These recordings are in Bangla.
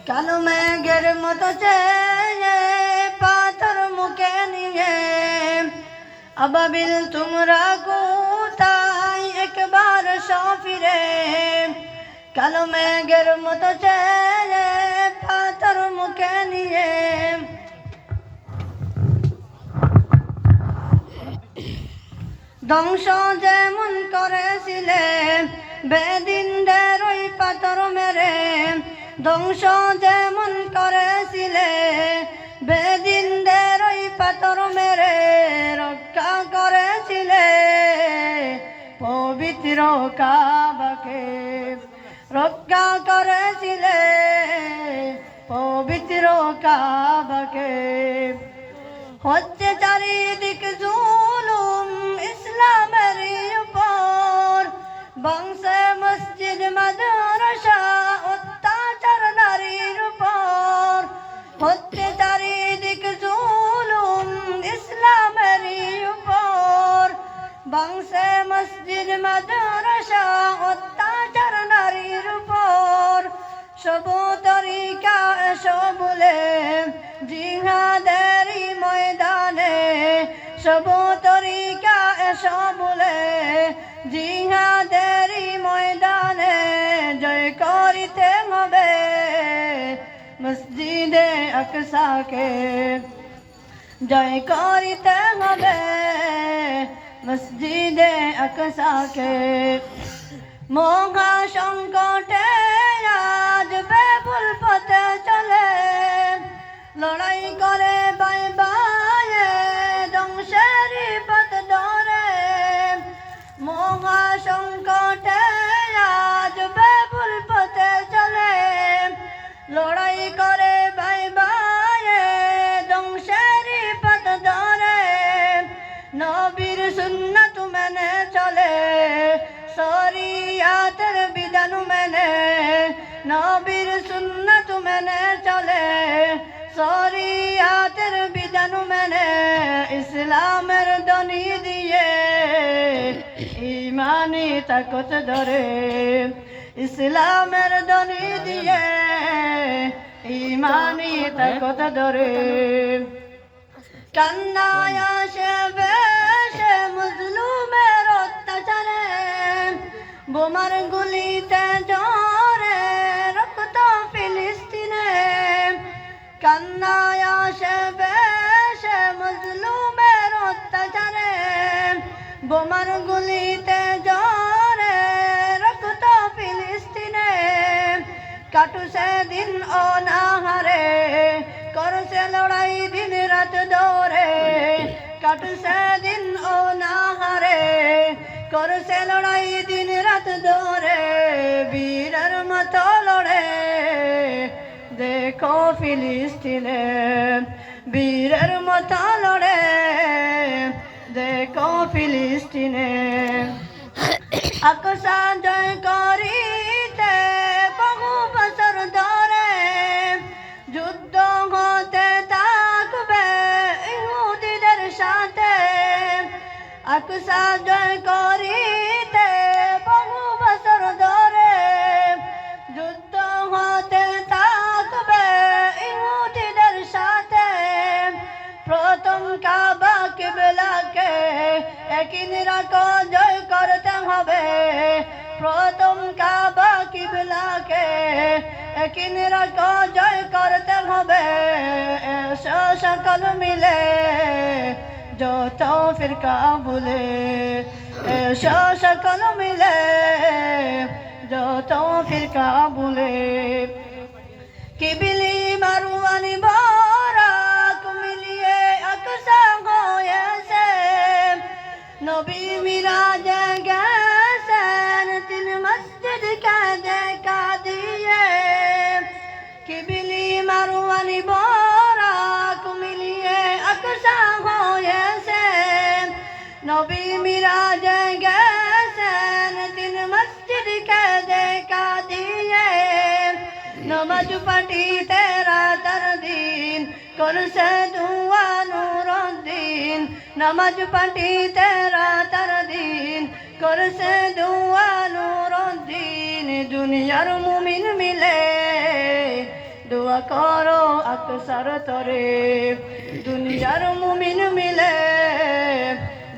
কালো মেঘের মতো চেয়ে পাথর মুখে নিয়ে আবাবিল তোমরা কোথায় একবার সফিরে কালো মেঘের মতো চেয়ে পাথর মুখে নিয়ে ধ্বংস যেমন করেছিলে বেদিনদের ওই পাথর মেরে ধ্বংস যেমন করেছিলে বেদিনদের ওই পাথর মেরে রক্ষা করেছিলে পবিত্র কাবাকে রক্ষা করেছিলে পবিত্র কাবাকে হচ্ছে চারিদিক জুলুম ইসলামের উপর বংশে মসজিদ মাদ্রাসা অত্যাচার নারীর উপর হচ্ছে চারিদিক জুলুম ইসলামের উপর বংশে মসজিদ মাদ্রাসা অত্যাচার নারীর উপর সব তরিকা এসো বলে জিহাদেরই ময়দানে সব তরিকা এসো বলে জিহাদেরই ময়দানে জয় করিতে হবে মসজিদে আকসাকে জয় করিতে হবে মসজিদে আকসাকে মহা সংকটে আজ বেবুল পথে চলে লড়াই করে বাই বায়ে ধ্বংসেরই পথ ধরে মহা সংকটে আজ বেবুল পথে চলে লড়াই করে বাই বায়ে ধ্বংসেরই পথ ধরে নবীর সুন্নাত মেনে চলে শরিয়াতের বিধান মেনে নবীর সুন্নাত মেনে চলে শরিয়াতের বিধান মেনে ইসলামের দনি দিয়ে ইমানি তাকত ধরে ইসলামের দনি দিয়ে ইমানি তাকত ধরে কান্নায় আসে বেশে মজলুমের অত্যাচারে বোমার গুলিতে জ্বরে রক্ত ফিলিস্তিনে কান্নায় আসে বেশে মজলুমের অত্যাচারে বোমার গুলিতে জ্বরে রক্ত ফিলিস্তিনে কাটু সেদিন অনাহারে করছে লড়াই দিন রাত ধরে কাটু সেদিন অনাহারে করছে লড়াই দিন রাত ধরে বীরের মতো লড়ে দেখো ফিলিস্তিনে বীরের মতো লড়ে দেখো ফিলিস্তিনে আকসা জয় করিতে বহু বছর ধরে যুদ্ধ হতে থাকবে ইহুদিদের সাথে আকসা জয় করিতে বহু বছর ধরে যুদ্ধ হতে থাকবে ইহুদিদের সাথে প্রথম কাবা কিবলাকে একই রাখো জয় করতে হবে প্রথম কাবা কিবলাকে একই রাখো জয় করতে হবে এসো সকল মিলে যত ফিরকা বলে এসো সকল মিলে যত ফিরকা বলে কিবিলি মারুয়ানি বারাক মিলিয়ে আকসা হয়েছে নবী মিরাজে গেছেন তিন মসজিদ কে দেখা দিয়ে কিবিলি মারুয়ানি বারাক মিলিয়ে আকসা হয়েছে নবী মিরাজে গেছেন তিন মসজিদ কে দেখা দিয়ে নমাজ পাঠিতে রাতার দিন করছে দুয়া নুরুদ্দিন নমাজ পাঠিতে রাতার দিন করছে দুয়া নুরুদ্দিন দুনিয়ার মুমিন মিলে দোয়া করো আকসার তরে দুনিয়ার মুমিন মিলে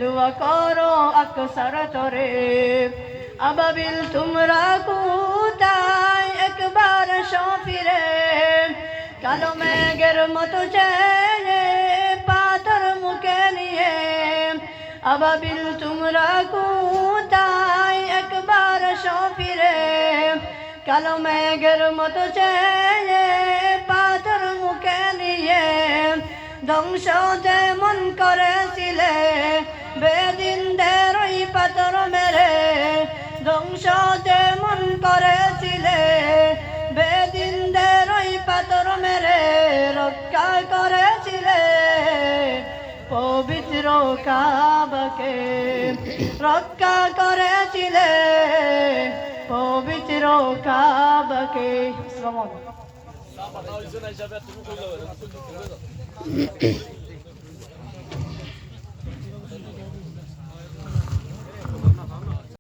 দোয়া করো আকসার তরে আবাবিল তোমরা কোথায় একবার সফিরে কালো মেঘের মতো চেয়ে পাথর মুখে নিয়ে আবাবিল তোমরা কোথায় একবার সফিরে কালো মেঘের মতো চেয়ে পাথর মুখে নিয়ে ধ্বংস যেমন করেছিলে বেদিনদের ওই পাথর মেরে ধ্বংস যেমন করেছিলে বেদিনদের ওই পাথর মেরে রক্ষা করেছিলে পবিত্র কাবাকে রক্ষা করেছিলে পবিত্র কাবাকে। আসসালামু আলাইকুম।